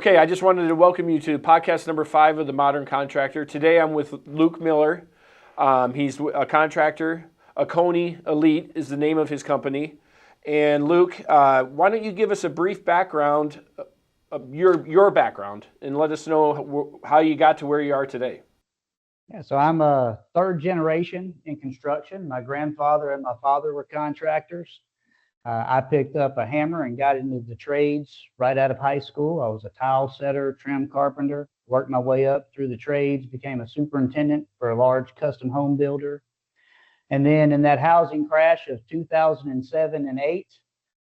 Okay, I just wanted to welcome you to podcast number 5 of the Modern Contractor. Today I'm with Luke Miller. He's a contractor. Oconee Elite is the name of his company. And Luke, why don't you give us a brief background, your background, and let us know how you got to where you are today. Yeah, so I'm a third generation in construction. My grandfather and my father were contractors. I picked up a hammer and got into the trades right out of high school. I was a tile setter, trim carpenter, worked my way up through the trades, became a superintendent for a large custom home builder. And then in that housing crash of 2007 and 8,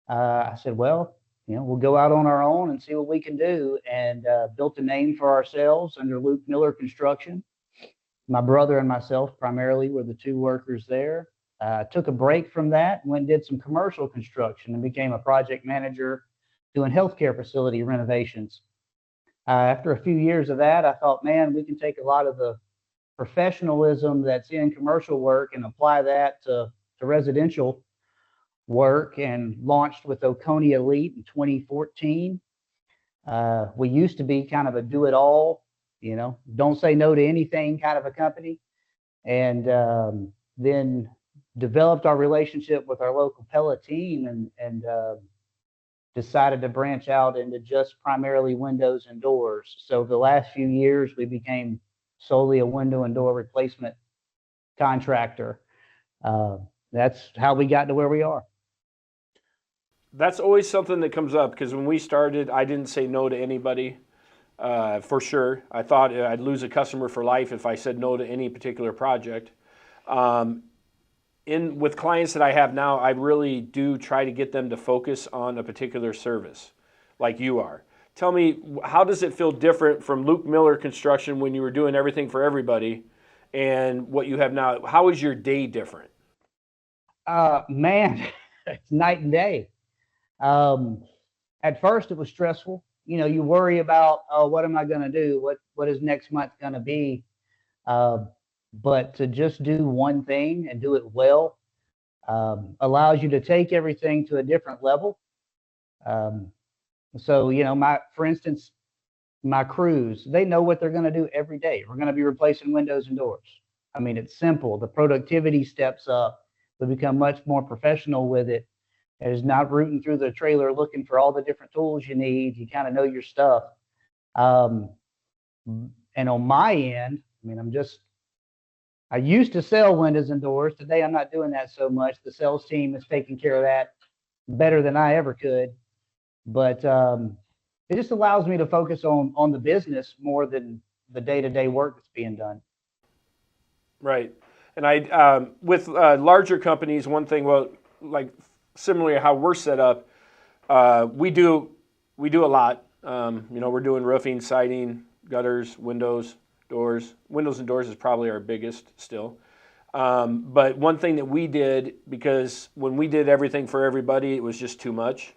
I said, well, we'll go out on our own and see what we can do, and built a name for ourselves under Luke Miller Construction. My brother and myself primarily were the two workers there. Took a break from that, went and did some commercial construction and became a project manager doing healthcare facility renovations. After a few years of that, I thought, man, we can take a lot of the professionalism that's in commercial work and apply that to residential work, and launched with Oconee Elite in 2014. We used to be kind of a do-it-all, don't say no to anything kind of a company. And then developed our relationship with our local Pella team and decided to branch out into just primarily windows and doors. So the last few years, we became solely a window and door replacement contractor. That's how we got to where we are. That's always something that comes up, because when we started, I didn't say no to anybody, for sure. I thought I'd lose a customer for life if I said no to any particular project. With clients that I have now, I really do try to get them to focus on a particular service, like you are. Tell me, how does it feel different from Luke Miller Construction when you were doing everything for everybody and what you have now? How is your day different? Man, it's night and day. At first, it was stressful. You worry about, what am I going to do? What is next month going to be? But to just do one thing and do it well allows you to take everything to a different level. For instance, my crews, they know what they're going to do every day. We're going to be replacing windows and doors. I mean, it's simple. The productivity steps up. We become much more professional with it. It's not rooting through the trailer looking for all the different tools you need. You kind of know your stuff. And on my end, I used to sell windows and doors. Today, I'm not doing that so much. The sales team is taking care of that better than I ever could. But it just allows me to focus on the business more than the day-to-day work that's being done. Right. And I with larger companies, one thing, like similarly to how we're set up, we do a lot. We're doing roofing, siding, gutters, windows, doors. Windows and doors is probably our biggest still. But one thing that we did, because when we did everything for everybody, it was just too much.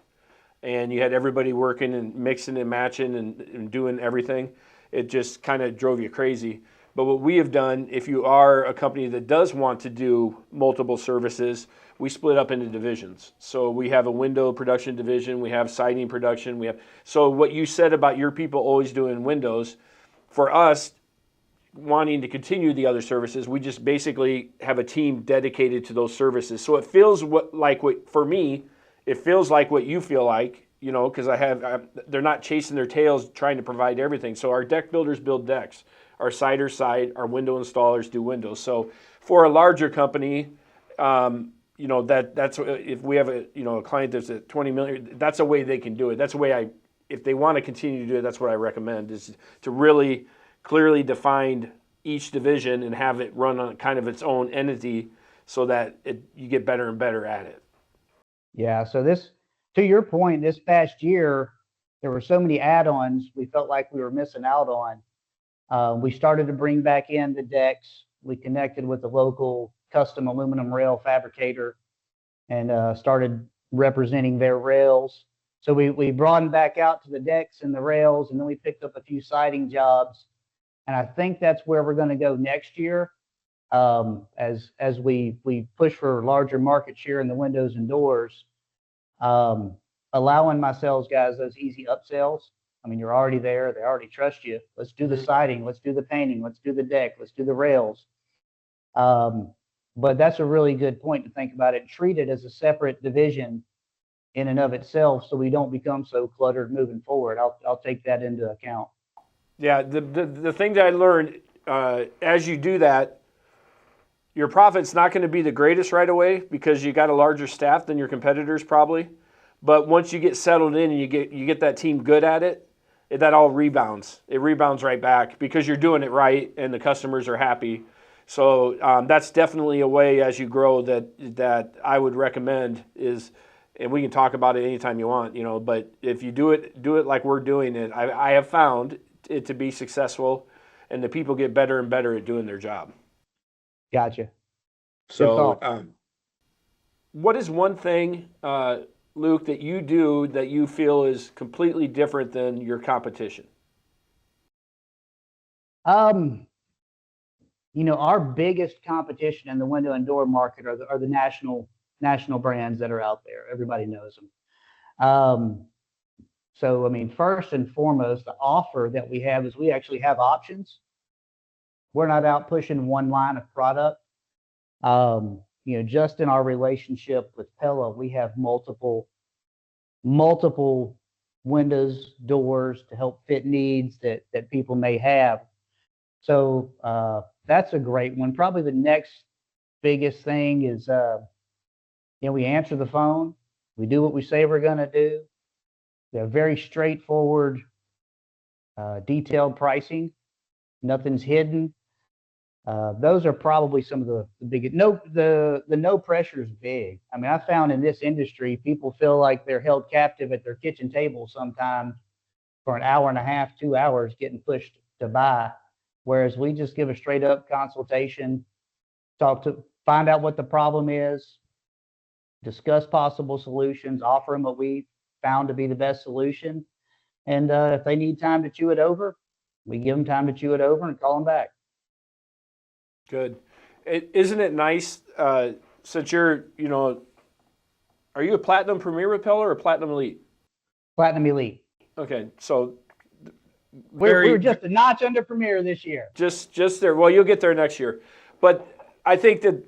And you had everybody working and mixing and matching and doing everything. It just kind of drove you crazy. But what we have done, if you are a company that does want to do multiple services, we split up into divisions. So we have a window production division, we have siding production, so what you said about your people always doing windows, for us, wanting to continue the other services, we just basically have a team dedicated to those services. So it feels for me, it feels like what you feel like, because they're not chasing their tails trying to provide everything. So our deck builders build decks, our siders side, our window installers do windows. So for a larger company, that's if we have a client that's at 20 million, that's a way they can do it. That's a way if they want to continue to do it, that's what I recommend, is to really clearly define each division and have it run on kind of its own entity, so that you get better and better at it. Yeah. So to your point, this past year, there were so many add-ons we felt like we were missing out on. We started to bring back in the decks. We connected with the local custom aluminum rail fabricator and started representing their rails. So we broadened back out to the decks and the rails, and then we picked up a few siding jobs. And I think that's where we're going to go next year, as we push for larger market share in the windows and doors, allowing my sales guys those easy upsells. I mean, you're already there. They already trust you. Let's do the siding. Let's do the painting. Let's do the deck. Let's do the rails. But that's a really good point to think about it. Treat it as a separate division in and of itself, so we don't become so cluttered moving forward. I'll take that into account. Yeah, the thing that I learned as you do that, your profit's not going to be the greatest right away because you got a larger staff than your competitors probably. But once you get settled in and you get that team good at it, that all rebounds. It rebounds right back because you're doing it right and the customers are happy. So that's definitely a way as you grow that I would recommend is, and we can talk about it anytime you want, but if you do it like we're doing it. I have found it to be successful, and the people get better and better at doing their job. Gotcha. So what is one thing, Luke, that you do that you feel is completely different than your competition? Our biggest competition in the window and door market are the national brands that are out there. Everybody knows them. So, I mean, first and foremost, the offer that we have is we actually have options. We're not out pushing one line of product. Just in our relationship with Pella, we have multiple windows, doors to help fit needs that people may have. So that's a great one. Probably the next biggest thing is, we answer the phone. We do what we say we're going to do. They're very straightforward, detailed pricing. Nothing's hidden. Those are probably some of the biggest. The no pressure is big. I mean, I found in this industry, people feel like they're held captive at their kitchen table sometimes for an hour and a half, 2 hours getting pushed to buy. Whereas we just give a straight up consultation, find out what the problem is, discuss possible solutions, offer them what we found to be the best solution. And if they need time to chew it over, we give them time to chew it over and call them back. Good. Isn't it nice, since you're, are you a Platinum Premier with Pella or a Platinum Elite? Platinum Elite. Okay, so we're just a notch under Premier this year. Just there. Well, you'll get there next year. But I think that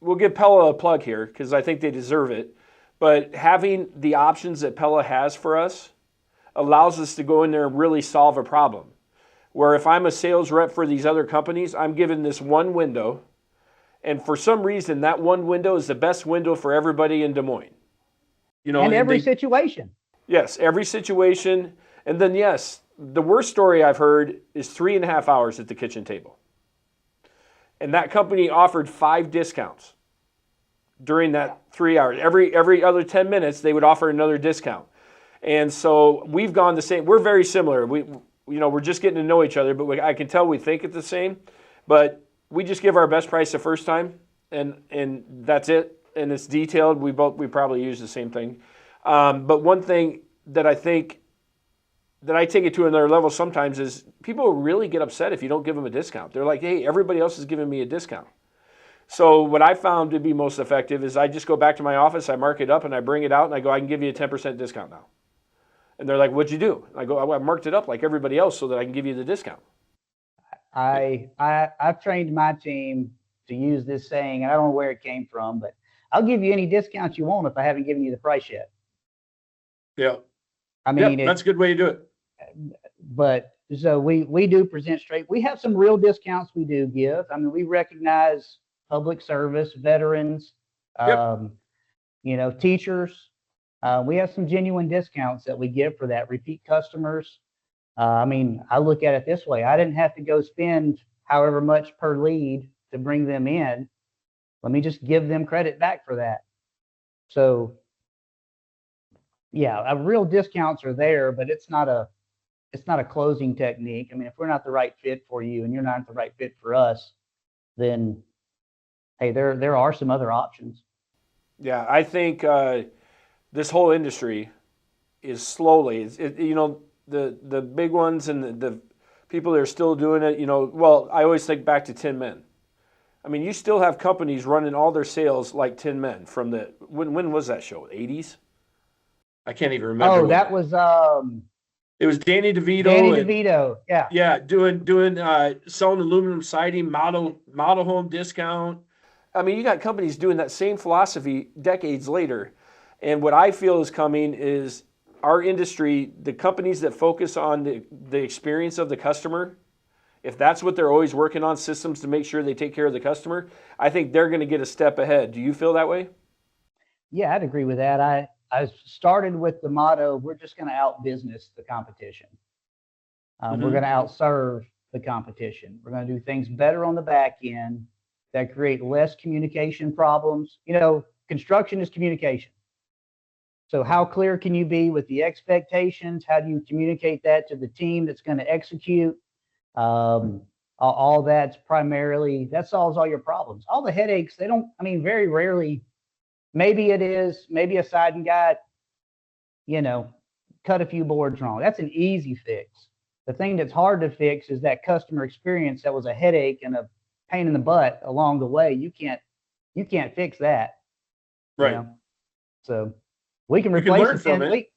we'll give Pella a plug here because I think they deserve it. But having the options that Pella has for us allows us to go in there and really solve a problem. Where if I'm a sales rep for these other companies, I'm given this one window, and for some reason that one window is the best window for everybody in Des Moines. And every situation. Yes, every situation. And then yes, the worst story I've heard is 3.5 hours at the kitchen table. And that company offered 5 discounts during that 3 hours. Every other 10 minutes, they would offer another discount. And so we've gone the same. We're very similar. We're just getting to know each other, but I can tell we think it's the same. But we just give our best price the first time, and that's it. And it's detailed. We probably use the same thing. But one thing that I think that I take it to another level sometimes is people really get upset if you don't give them a discount. They're like, hey, everybody else is giving me a discount. So what I found to be most effective is I just go back to my office, I mark it up, and I bring it out, and I go, I can give you a 10% discount now. And they're like, what'd you do? I go, I marked it up like everybody else so that I can give you the discount. I've trained my team to use this saying, and I don't know where it came from, but I'll give you any discounts you want if I haven't given you the price yet. Yeah. I mean, that's a good way to do it. But so we do present straight. We have some real discounts we do give. I mean, we recognize public service, veterans, teachers. We have some genuine discounts that we give for that repeat customers. I mean, I look at it this way. I didn't have to go spend however much per lead to bring them in. Let me just give them credit back for that. So, yeah, real discounts are there, but it's not a closing technique. I mean, if we're not the right fit for you and you're not the right fit for us, then, hey, there are some other options. Yeah, I think this whole industry is slowly, the big ones and the people that are still doing it, well, I always think back to Tin Men. I mean, you still have companies running all their sales like Tin Men from when was that show? 80s? I can't even remember. Oh, that was It was Danny Danny DeVito and DeVito. Yeah. yeah, doing selling aluminum siding, model home discount. I mean, you got companies doing that same philosophy decades later. And what I feel is coming is our industry, the companies that focus on the experience of the customer, if that's what they're always working on, systems to make sure they take care of the customer, I think they're going to get a step ahead. Do you feel that way? Yeah, I'd agree with that. I started with the motto, we're just going to outbusiness the competition. We're going to outserve the competition. We're going to do things better on the back end that create less communication problems. You know, construction is communication. So how clear can you be with the expectations? How do you communicate that to the team that's going to execute? All that's primarily, that solves all your problems. All the headaches, they don't, I mean, very rarely, maybe it is, maybe a siding guy, you know, cut a few boards wrong. That's an easy fix. The thing that's hard to fix is that customer experience that was a headache and a pain in the butt along the way. You can't fix that. Right. You know? So we can You can replace learn from it.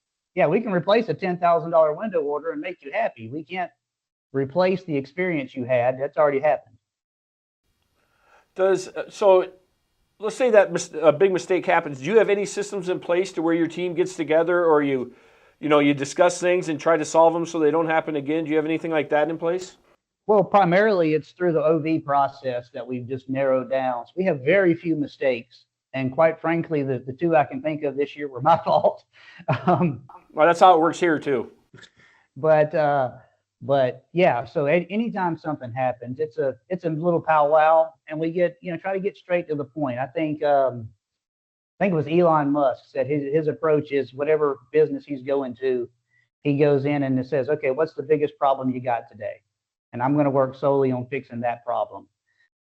we can replace a $10,000 window order and make you happy. We can't replace the experience you had. That's already happened. So let's say that a big mistake happens. Do you have any systems in place to where your team gets together, or you discuss things and try to solve them so they don't happen again? Do you have anything like that in place? Well, primarily it's through the OV process that we've just narrowed down. So we have very few mistakes. And quite frankly, the two I can think of this year were my fault. Well, that's how it works here too. But yeah, so anytime something happens, it's a little powwow, and we get, try to get straight to the point. I think it was Elon Musk said his approach is whatever business he's going to, he goes in and it says, okay, what's the biggest problem you got today? And I'm going to work solely on fixing that problem.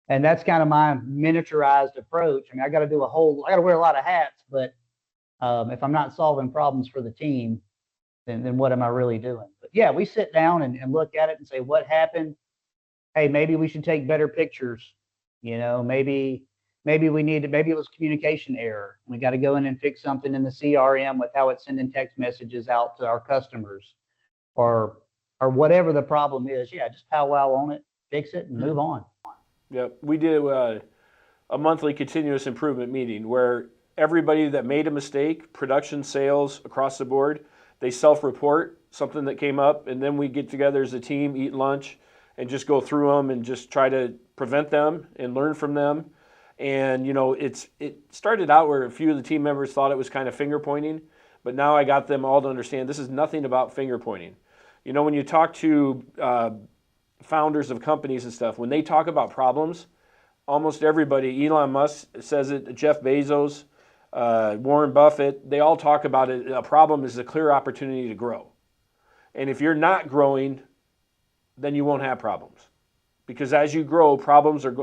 And that's kind of my miniaturized approach. I mean, I got to wear a lot of hats, but if I'm not solving problems for the team, then what am I really doing? But yeah, we sit down and look at it and say, what happened? Hey, maybe we should take better pictures. Maybe it was communication error. We got to go in and fix something in the CRM with how it's sending text messages out to our customers, or whatever the problem is. Yeah, just powwow on it, fix it, and move on. Yeah, we do a monthly continuous improvement meeting where everybody that made a mistake, production, sales, across the board, they self-report something that came up, and then we get together as a team, eat lunch, and just go through them and just try to prevent them and learn from them. And it started out where a few of the team members thought it was kind of finger pointing, but now I got them all to understand this is nothing about finger pointing. When you talk to founders of companies and stuff, when they talk about problems, almost everybody, Elon Musk says it, Jeff Bezos, Warren Buffett, they all talk about it. A problem is a clear opportunity to grow. And if you're not growing, then you won't have problems. Because as you grow, problems are,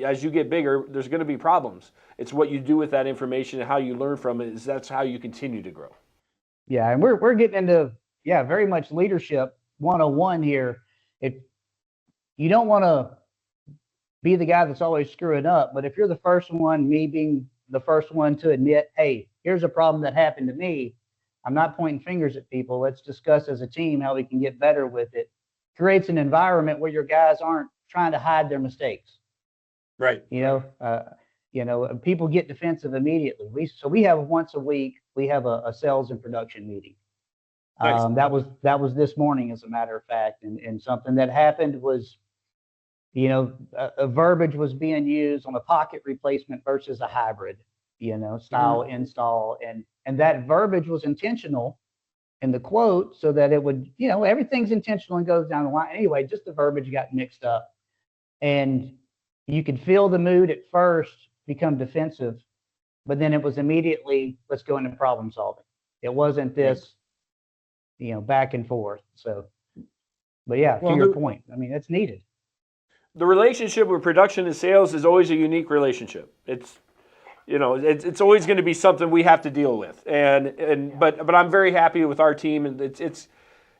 as you get bigger, there's going to be problems. It's what you do with that information and how you learn from it, that's how you continue to grow. Yeah, and we're getting into, very much leadership 101 here. If you don't want to be the guy that's always screwing up, but if you're the first one, me being the first one to admit, hey, here's a problem that happened to me, I'm not pointing fingers at people. Let's discuss as a team how we can get better with it. Creates an environment where your guys aren't trying to hide their mistakes. Right. People get defensive immediately. We have once a week, we have a sales and production meeting. Nice. That was this morning, as a matter of fact, and something that happened was, a verbiage was being used on a pocket replacement versus a hybrid, style install, and that verbiage was intentional in the quote so that it would, everything's intentional and goes down the line. Anyway, just the verbiage got mixed up, and you could feel the mood at first become defensive, but then it was immediately, let's go into problem solving. It wasn't this, back and forth. So, but yeah, to your point, I mean, it's needed. The relationship with production and sales is always a unique relationship. It's always going to be something we have to deal with. But I'm very happy with our team, and it's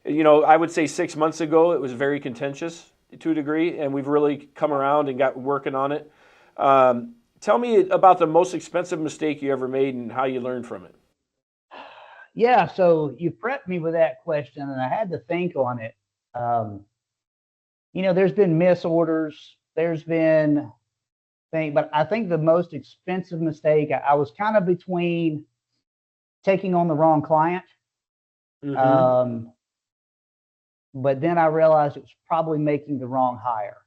I would say 6 months ago it was very contentious to a degree, and we've really come around and got working on it. Tell me about the most expensive mistake you ever made and how you learned from it. Yeah, so you prepped me with that question, and I had to think on it. Um, there's been misorders, there's been things, but I think the most expensive mistake, I was kind of between taking on the wrong client, Mm-hmm. um, but then I realized it was probably making the wrong hire.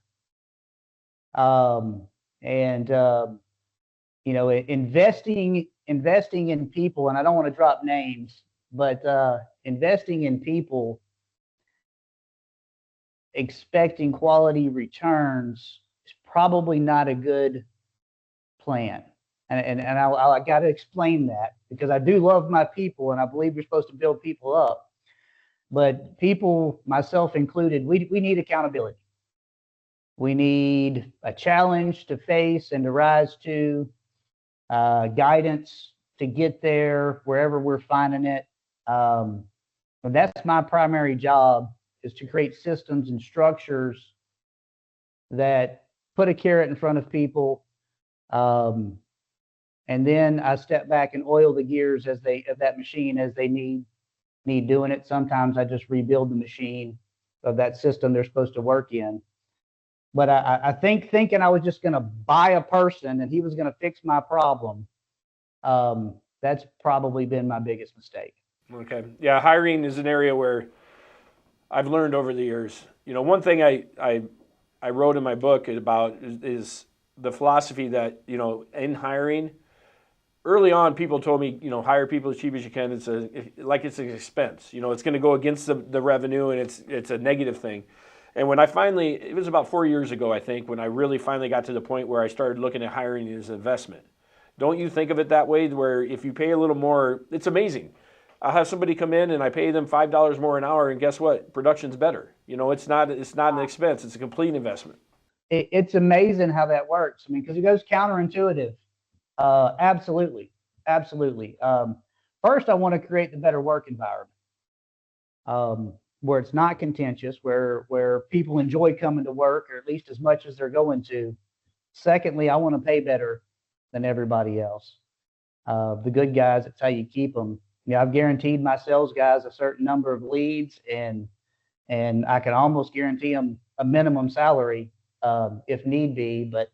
Um, and investing in people, and I don't want to drop names, but investing in people, expecting quality returns is probably not a good plan. And I got to explain that because I do love my people and I believe you're supposed to build people up. But people, myself included, we need accountability. We need a challenge to face and to rise to, guidance to get there wherever we're finding it. Um, and that's my primary job, is to create systems and structures that put a carrot in front of people. And then I step back and oil the gears of that machine as they need doing it. Sometimes I just rebuild the machine of that system they're supposed to work in. But I think thinking I was just going to buy a person and he was going to fix my problem, that's probably been my biggest mistake. Okay. Yeah, hiring is an area where I've learned over the years. One thing I wrote in my book about is the philosophy that, in hiring, early on, people told me, hire people as cheap as you can. It's an expense. It's going to go against the revenue, and it's a negative thing. And when it was about 4 years ago, I think, when I really finally got to the point where I started looking at hiring as an investment. Don't you think of it that way, where if you pay a little more, it's amazing. I'll have somebody come in and I pay them $5 more an hour, and guess what? Production's better. It's not an expense. It's a complete investment. It's amazing how that works. I mean, because it goes counterintuitive. Absolutely, absolutely. First, I want to create the better work environment, where it's not contentious, where people enjoy coming to work, or at least as much as they're going to. Secondly, I want to pay better than everybody else. The good guys, that's how you keep them. I've guaranteed my sales guys a certain number of leads, and I can almost guarantee them a minimum salary, if need be. But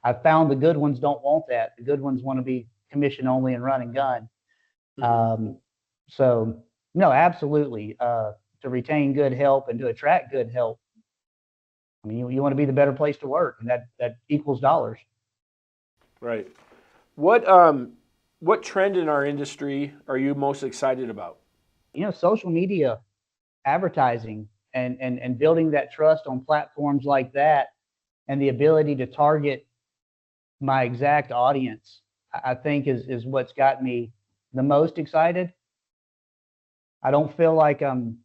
I've found the good ones don't want that. The good ones want to be commission only and run and gun. Mm-hmm. So no, absolutely. To retain good help and to attract good help, I mean, you want to be the better place to work, and that equals dollars. Right. What trend in our industry are you most excited about? Social media advertising and building that trust on platforms like that, and the ability to target my exact audience, I think is what's got me the most excited. I don't feel like I'm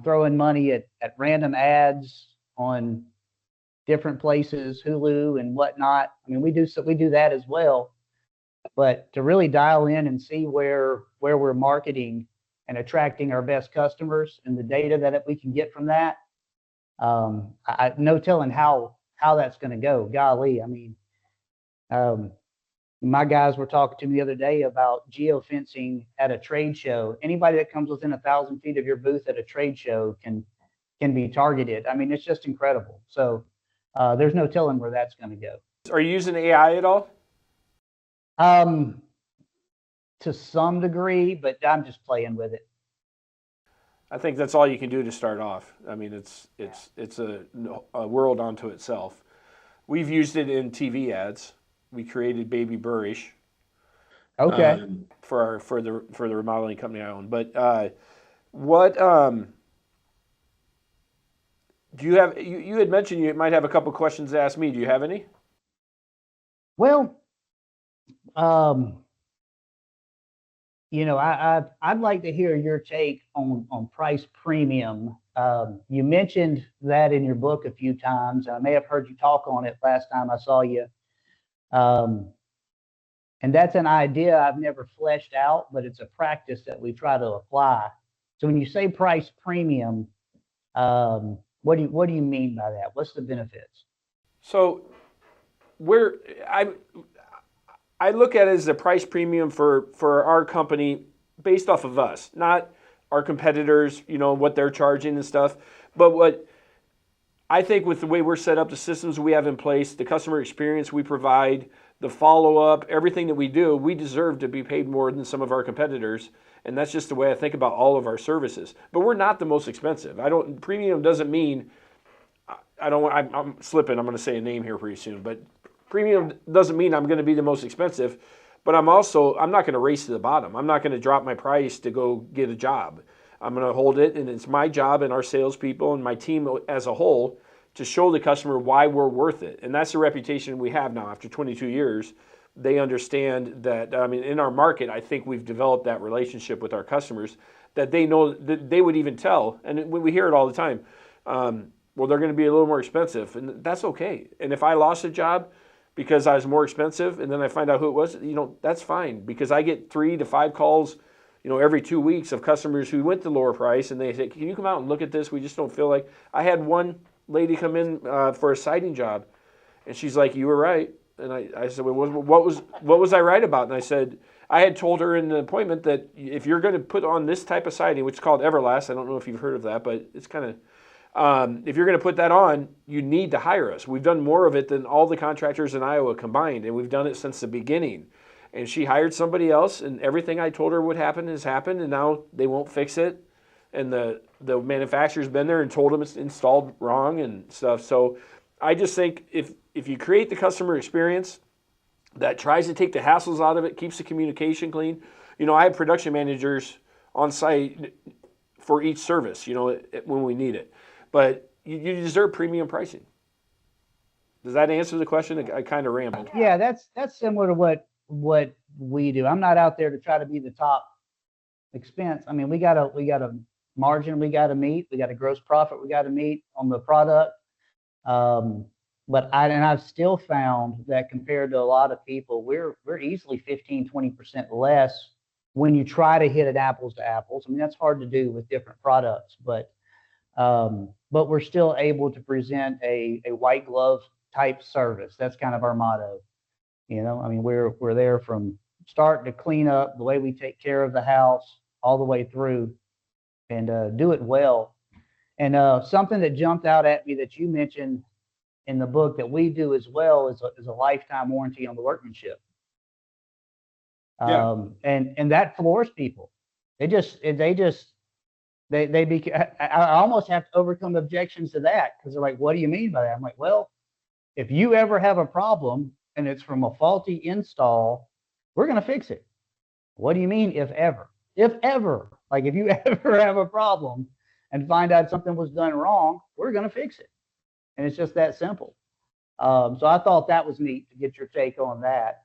throwing money at random ads on different places, Hulu and whatnot. I mean, we do that as well, but to really dial in and see where we're marketing and attracting our best customers, and the data that we can get from that, no telling how that's going to go. Golly, I mean, um, my guys were talking to me the other day about geofencing at a trade show. Anybody that comes within 1,000 feet of your booth at a trade show can be targeted. I mean, it's just incredible. So there's no telling where that's going to go. Are you using AI at all? Um, to some degree, but I'm just playing with it. I think that's all you can do to start off. I mean, it's a world unto itself. We've used it in TV ads. We created Baby Burish Okay. for the remodeling company I own. But what do you have? You had mentioned you might have a couple questions to ask me. Do you have any? Well, um, I'd like to hear your take on price premium. You mentioned that in your book a few times. I may have heard you talk on it last time I saw you. Um, and that's an idea I've never fleshed out, but it's a practice that we try to apply. So when you say price premium, what do you mean by that? What's the benefits? So where I I look at it as a price premium for our company based off of us, not our competitors, what they're charging and stuff. But what I think with the way we're set up, the systems we have in place, the customer experience we provide, the follow-up, everything that we do, we deserve to be paid more than some of our competitors. And that's just the way I think about all of our services. But we're not the most expensive. Premium doesn't mean, I'm slipping, I'm going to say a name here pretty soon, but premium doesn't mean I'm going to be the most expensive, but I'm not going to race to the bottom. I'm not going to drop my price to go get a job. I'm going to hold it, and it's my job and our salespeople and my team as a whole to show the customer why we're worth it. And that's the reputation we have now after 22 years. They understand that, in our market, I think we've developed that relationship with our customers that they know that they would even tell. And we hear it all the time. Well, they're going to be a little more expensive, and that's okay. And if I lost a job because I was more expensive and then I find out who it was, that's fine, because I get 3 to 5 calls, every 2 weeks of customers who went to lower price and they say, can you come out and look at this? We just don't feel like. I had one lady come in for a siding job, and she's like, you were right. And I said, well, what was I right about? And I said, I had told her in the appointment that if you're going to put on this type of siding, which is called Everlast, I don't know if you've heard of that, but it's kind of, if you're going to put that on, you need to hire us. We've done more of it than all the contractors in Iowa combined, and we've done it since the beginning. And she hired somebody else, and everything I told her would happen has happened, and now they won't fix it. And the manufacturer's been there and told them it's installed wrong and stuff. So I just think if you create the customer experience that tries to take the hassles out of it, keeps the communication clean. I have production managers on site for each service, when we need it. But you deserve premium pricing. Does that answer the question? I kind of rambled. Yeah, that's similar to what we do. I'm not out there to try to be the top expense. We got a margin we got to meet. We got a gross profit we got to meet on the product. But I've still found that compared to a lot of people, we're easily 15-20% less when you try to hit it apples to apples. That's hard to do with different products, but we're still able to present a white glove type service. That's kind of our motto. We're there from start to clean up, the way we take care of the house all the way through, and do it well. And something that jumped out at me that you mentioned in the book that we do as well is a lifetime warranty on the workmanship. Yeah. And that floors people. I almost have to overcome objections to that, because they're like, what do you mean by that? I'm like, well, if you ever have a problem and it's from a faulty install, we're going to fix it. What do you mean, if ever? If ever. Like, if you ever have a problem and find out something was done wrong, we're going to fix it. And it's just that simple. So I thought that was neat to get your take on that,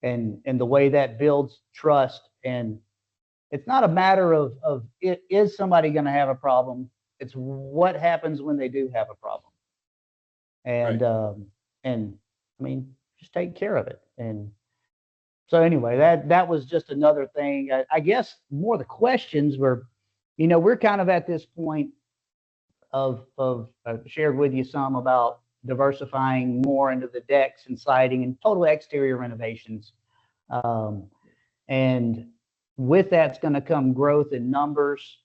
and the way that builds trust. And it's not a matter of is somebody going to have a problem? It's what happens when they do have a problem. And right. Just take care of it. And so anyway, that was just another thing. I guess more the questions were, we're kind of at this point of shared with you some about diversifying more into the decks and siding and total exterior renovations. And with that's going to come growth in numbers,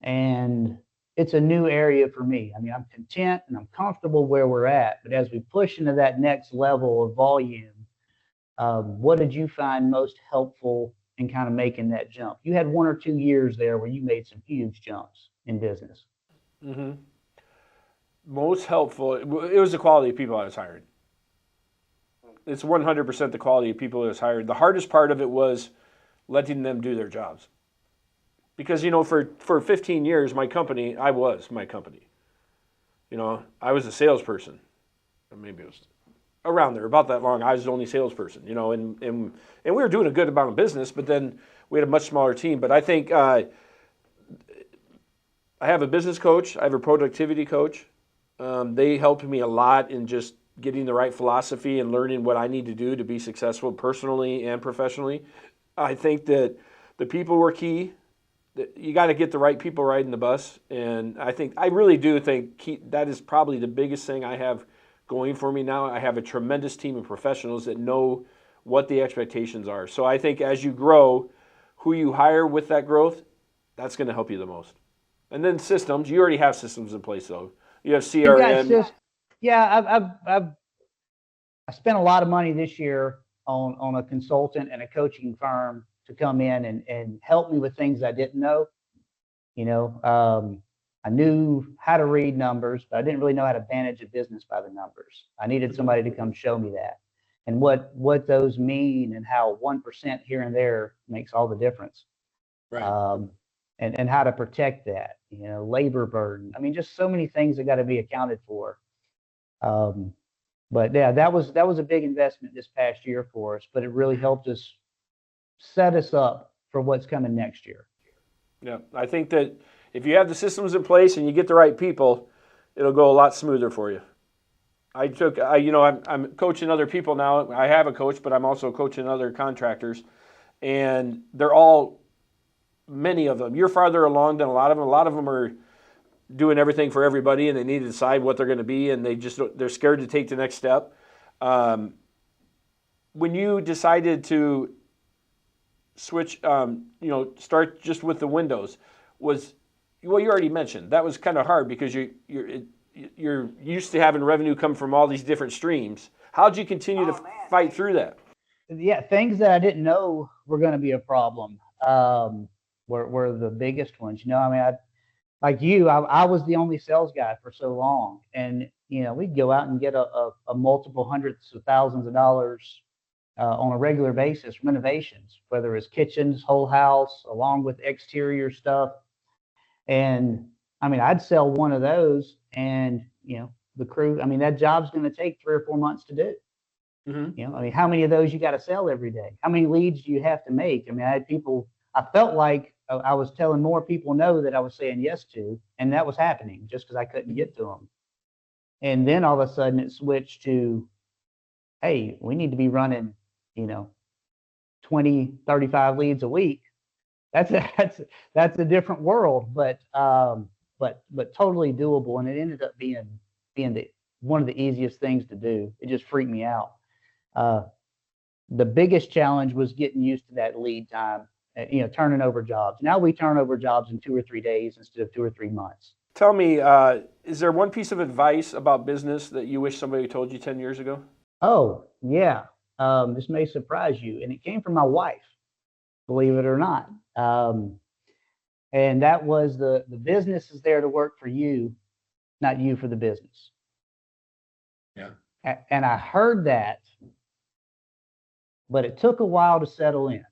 and it's a new area for me. I'm content and I'm comfortable where we're at, but as we push into that next level of volume, what did you find most helpful in kind of making that jump? You had 1 or 2 years there where you made some huge jumps in business. Mm-hmm. Most helpful, it was the quality of people I was hiring. It's 100% the quality of people I was hired. The hardest part of it was letting them do their jobs. Because, for 15 years, I was my company. I was a salesperson. Or maybe it was around there, about that long. I was the only salesperson, and we were doing a good amount of business, but then we had a much smaller team. But I think I have a business coach. I have a productivity coach. They helped me a lot in just getting the right philosophy and learning what I need to do to be successful personally and professionally. I think that the people were key. You got to get the right people riding the bus. And I really do think that is probably the biggest thing I have going for me now. I have a tremendous team of professionals that know what the expectations are. So I think as you grow, who you hire with that growth, that's going to help you the most. And then systems, you already have systems in place though. You have We've got CRM. I spent a lot of money this year on a consultant and a coaching firm to come in and help me with things I didn't know. I knew how to read numbers, but I didn't really know how to manage a business by the numbers. I needed somebody to come show me that and what those mean and how 1% here and there makes all the difference. Right. And how to protect that, labor burden. I mean, just so many things that got to be accounted for. But yeah, that was a big investment this past year for us, but it really helped us set us up for what's coming next year. Yeah, I think that if you have the systems in place and you get the right people, it'll go a lot smoother for you. I'm coaching other people now. I have a coach, but I'm also coaching other contractors, and they're all, many of them, you're farther along than a lot of them. A lot of them are doing everything for everybody, and they need to decide what they're going to be, and they're scared to take the next step. When you decided to switch, start just with the windows, you already mentioned that was kind of hard because you're used to having revenue come from all these different streams. How'd you continue to fight through that? Yeah, things that I didn't know were going to be a problem were the biggest ones. I was the only sales guy for so long, and we'd go out and get a multiple hundreds of thousands of dollars on a regular basis renovations, whether it's kitchens, whole house, along with exterior stuff. And I'd sell one of those, and the crew. That job's going to take 3 or 4 months to do. Mm-hmm. How many of those you got to sell every day? How many leads do you have to make? I had people. I felt like I was telling more people no that I was saying yes to, and that was happening just because I couldn't get to them. And then all of a sudden it switched to, hey, we need to be running, 20, 35 leads a week. That's a different world, but totally doable. And it ended up being one of the easiest things to do. It just freaked me out. The biggest challenge was getting used to that lead time. Turning over jobs. Now we turn over jobs in 2 or 3 days instead of 2 or 3 months. Tell me, is there one piece of advice about business that you wish somebody told you 10 years ago? Oh, yeah. This may surprise you. And it came from my wife, believe it or not. And that was the business is there to work for you, not you for the business. Yeah. And I heard that, but it took a while to settle in.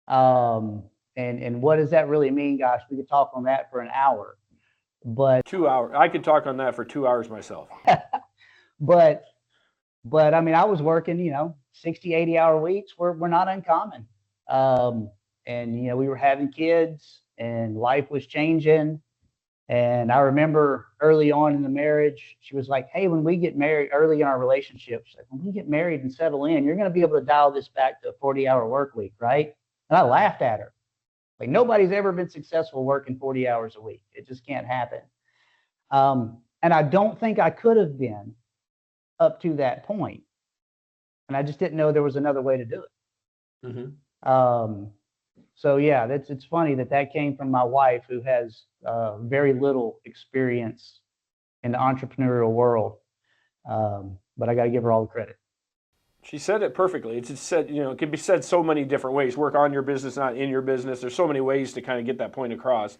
And what does that really mean? Gosh, we could talk on that for an hour, but 2 hours. I could talk on that for 2 hours myself. but I was working, 60, 80-hour weeks were not uncommon. And we were having kids and life was changing. And I remember early on in the marriage, she was like, hey, when we get married, early in our relationship, she's like, when we get married and settle in, you're going to be able to dial this back to a 40-hour work week, right? And I laughed at her. Like, nobody's ever been successful working 40 hours a week. It just can't happen. And I don't think I could have been up to that point. And I just didn't know there was another way to do it. Mm-hmm. So yeah, it's funny that came from my wife, who has very little experience in the entrepreneurial world. But I got to give her all the credit. She said it perfectly. It's just said, it can be said so many different ways. Work on your business, not in your business. There's so many ways to kind of get that point across.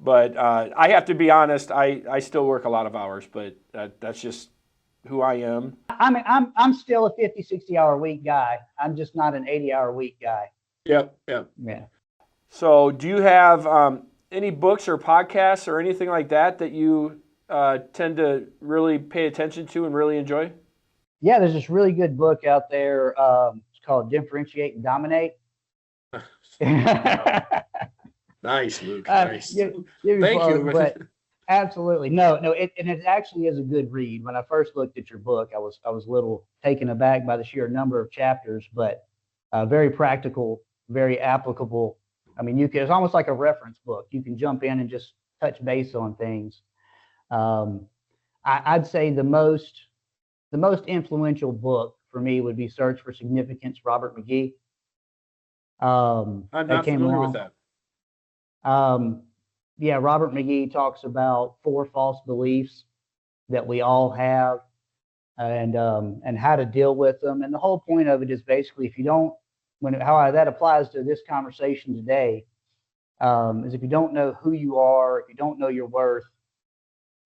But I have to be honest. I still work a lot of hours, but that's just who I am. I'm still a 50, 60-hour week guy. I'm just not an 80-hour week guy. Yep. Yeah. So do you have any books or podcasts or anything like that you tend to really pay attention to and really enjoy? Yeah, there's this really good book out there. It's called Differentiate and Dominate. Nice, Luke. Nice. Thank you. But absolutely. No, and it actually is a good read. When I first looked at your book, I was a little taken aback by the sheer number of chapters, but very practical, very applicable. It's almost like a reference book. You can jump in and just touch base on things. I'd say the most influential book for me would be Search for Significance, Robert McGee. I'm not familiar with that. Yeah, Robert McGee talks about 4 false beliefs that we all have, and how to deal with them. And the whole point of it is basically, if you don't, how that applies to this conversation today, is if you don't know who you are, if you don't know your worth,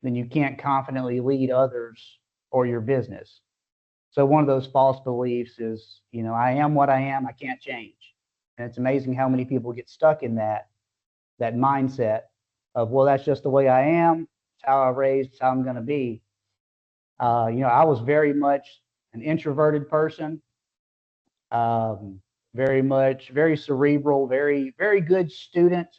then you can't confidently lead others or your business. So one of those false beliefs is, I am what I am, I can't change. And it's amazing how many people get stuck in that mindset of, well, that's just the way I am, it's how I was raised, it's how I'm going to be. I was very much an introverted person, very cerebral, very, very good student.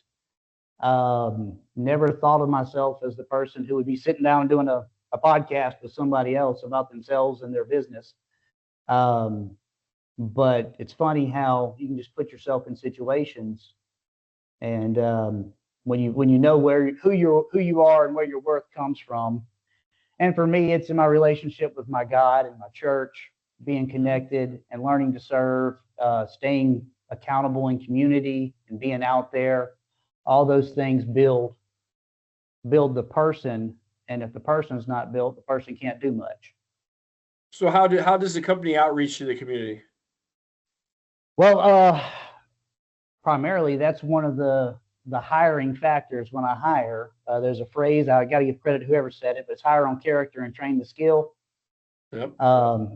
Never thought of myself as the person who would be sitting down doing a podcast with somebody else about themselves and their business. But it's funny how you can just put yourself in situations, and when you know who you are and where your worth comes from. And for me, it's in my relationship with my God and my church, being connected and learning to serve, staying accountable in community and being out there. All those things build the person, and if the person's not built, the person can't do much. So how does the company outreach to the community? Well, primarily that's one of the hiring factors when I hire. There's a phrase, I got to give credit to whoever said it, but it's hire on character and train the skill. Yep.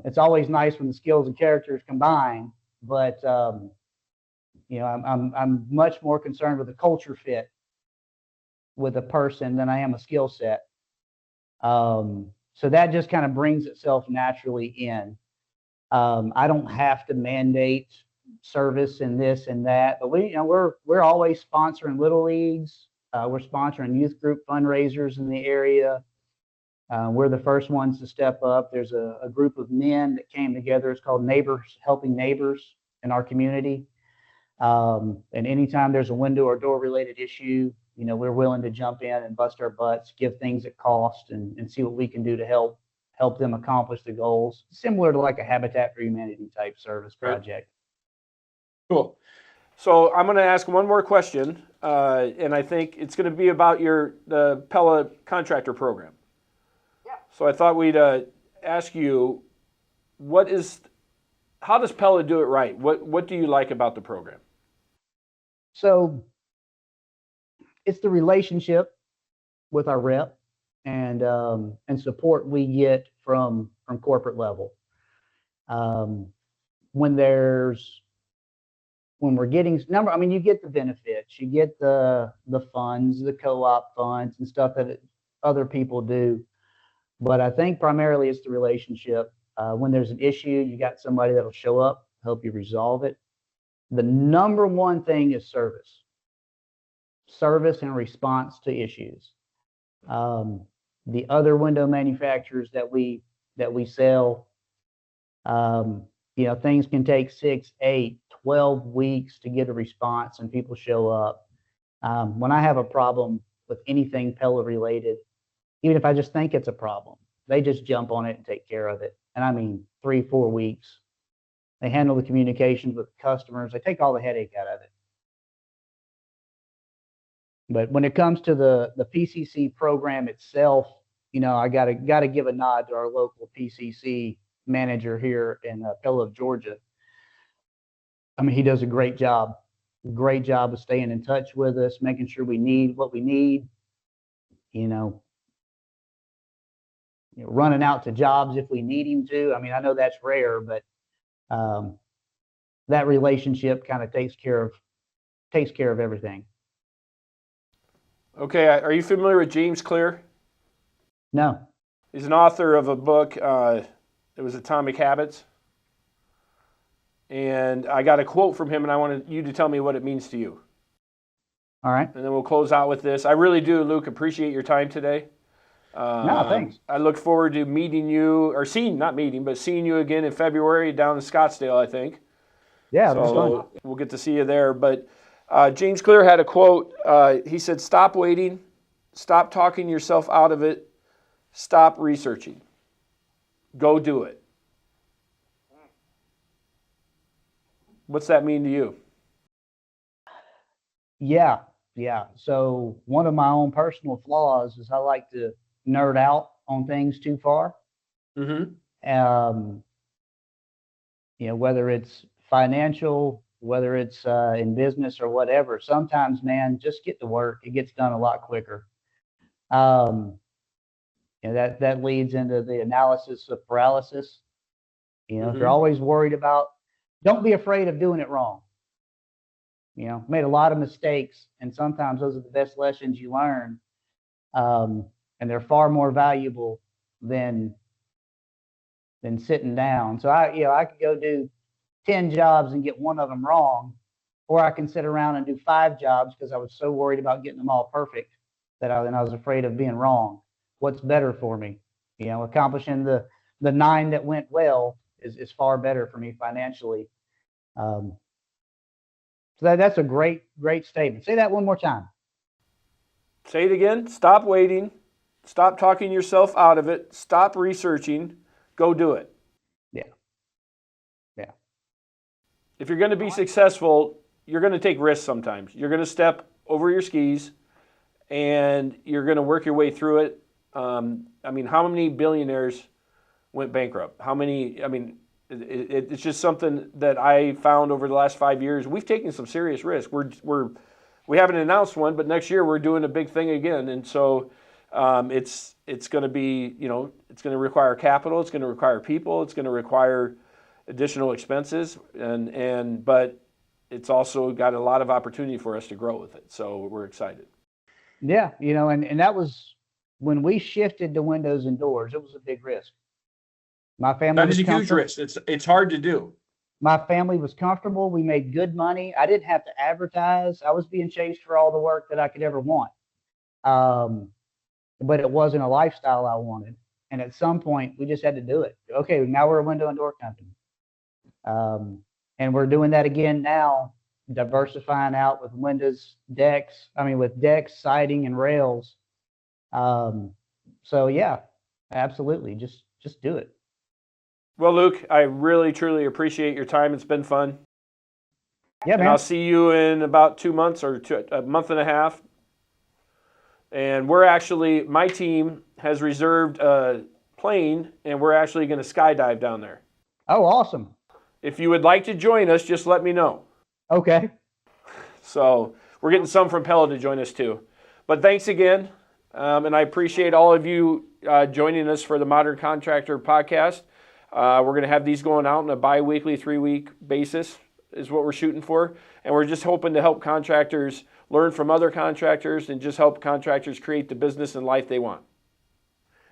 It's always nice when the skills and characters combine, but I'm much more concerned with the culture fit with a person than I am a skill set. So that just kind of brings itself naturally in. I don't have to mandate service and this and that, but we're always sponsoring little leagues. We're sponsoring youth group fundraisers in the area. We're the first ones to step up. There's a group of men that came together. It's called Neighbors Helping Neighbors in our community. And anytime there's a window or door related issue, we're willing to jump in and bust our butts, give things at cost, and see what we can do to help them accomplish the goals, similar to like a Habitat for Humanity type service project. Cool. So I'm going to ask one more question, and I think it's going to be about the Pella contractor program. Yeah. So I thought we'd ask you, how does Pella do it right? What do you like about the program? So it's the relationship with our rep and support we get from corporate level. When we're getting you get the benefits, you get the funds, the co-op funds and stuff that other people do. But I think primarily it's the relationship. When there's an issue, you got somebody that'll show up, help you resolve it. The number one thing is service and response to issues. The other window manufacturers that we sell, things can take 6, 8, 12 weeks to get a response and people show up. When I have a problem with anything Pella related, even if I just think it's a problem, they just jump on it and take care of it. And 3-4 weeks. They handle the communications with the customers. They take all the headache out of it. But when it comes to the PCC program itself, I gotta give a nod to our local PCC manager here in Pella, Georgia. He does a great job of staying in touch with us, making sure we need what we need. Running out to jobs if we need him to. I know that's rare, but that relationship kind of takes care of everything. Okay, are you familiar with James Clear? No. He's an author of a book. It was Atomic Habits. And I got a quote from him, and I wanted you to tell me what it means to you. All right. And then we'll close out with this. I really do, Luke, appreciate your time today. No, thanks. I look forward to meeting you, or seeing you again in February down in Scottsdale, I think. Yeah, that's fun. We'll get to see you there. But James Clear had a quote. He said, "Stop waiting. Stop talking yourself out of it. Stop researching. Go do it." What's that mean to you? Yeah, yeah. So one of my own personal flaws is I like to nerd out on things too far. Mm-hmm. Um, whether it's financial, whether it's in business or whatever. Sometimes, man, just get to work. It gets done a lot quicker. Um, that leads into the analysis of paralysis. If you're Mm-hmm. always worried about, don't be afraid of doing it wrong. Made a lot of mistakes, and sometimes those are the best lessons you learn, and they're far more valuable than sitting down. So I could go do 10 jobs and get one of them wrong, or I can sit around and do 5 jobs because I was so worried about getting them all perfect that I was afraid of being wrong. What's better for me? Accomplishing the 9 that went well is far better for me financially. So that's a great statement. Say that one more time. Say it again. Stop waiting. Stop talking yourself out of it. Stop researching. Go do it. Yeah. If you're going to be successful, you're going to take risks sometimes. You're going to step over your skis, and you're going to work your way through it. How many billionaires went bankrupt? It's just something that I found over the last 5 years. We've taken some serious risks. We haven't announced one, but next year we're doing a big thing again, and so it's going to be it's going to require capital. It's going to require people. It's going to require additional expenses, but it's also got a lot of opportunity for us to grow with it. So we're excited. Yeah, and that was when we shifted to windows and doors. It was a big risk. My family That is a huge risk. It's hard to do. My family was comfortable. We made good money. I didn't have to advertise. I was being chased for all the work that I could ever want. But it wasn't a lifestyle I wanted. And at some point, we just had to do it. Okay, now we're a window and door company. And we're doing that again now, diversifying out with with decks, siding, and rails. So yeah, absolutely. Just do it. Well, Luke, I really, truly appreciate your time. It's been fun. Yeah, man. And I'll see you in about 2 months or a month and a half. And my team has reserved a plane, and we're actually going to skydive down there. Oh, awesome. If you would like to join us, just let me know. Okay. So we're getting some from Pella to join us too. But thanks again. And I appreciate all of you joining us for the Modern Contractor Podcast. We're going to have these going out on a bi-weekly, 3-week basis is what we're shooting for. And we're just hoping to help contractors learn from other contractors and just help contractors create the business and life they want.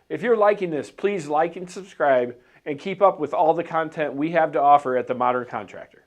If you're liking this, please like and subscribe and keep up with all the content we have to offer at the Modern Contractor.